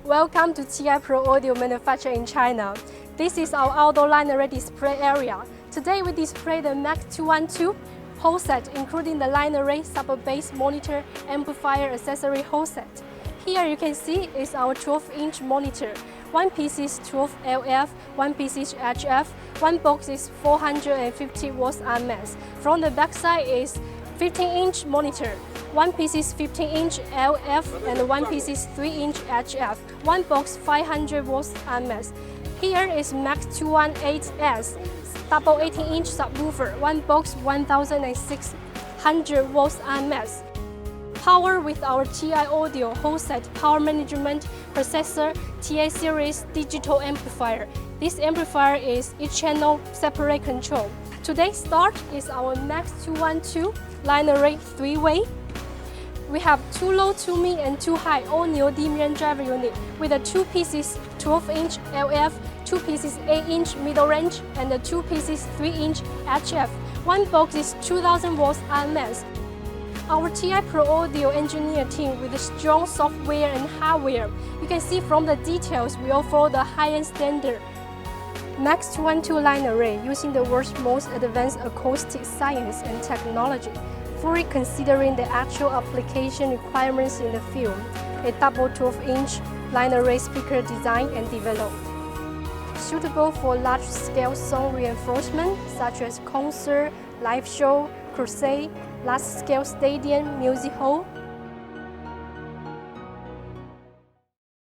Welcome to TI Pro Audio manufactured in China. This is our outdoor line array display area. Today we display the Max 212 whole set, including the line array, sub-bass, monitor, amplifier, accessory whole set. Here you can see is our 12-inch monitor. One piece is 12 LF, one piece is HF, one box is 450 watts RMS. From the back side is 15-inch monitor. One piece is 15-inch LF and one piece is 3-inch HF. One box 500 watts RMS. Here is Max 218S, double 18-inch subwoofer. One box 1,600 watts RMS. Power with our TI Audio whole set power management processor, TI series digital amplifier. This amplifier is each channel separate control. Today's start is our Max 212 line array 3-way. We have 2 low, 2 mid, and 2 high all neodymium driver unit with the 2 pieces 12-inch LF, 2 pieces 8-inch middle range, and the 2 pieces 3-inch HF. One box is 2,000 watts RMS. Our TI Pro Audio engineer team with strong software and hardware. You can see from the details we all follow the high-end standard. Max 212 line array using the world's most advanced acoustic science and technology, fully considering the actual application requirements in the field. A double 12-inch line array speaker designed and developed. Suitable for large-scale sound reinforcement such as concert, live show, crusade, large-scale stadium, music hall,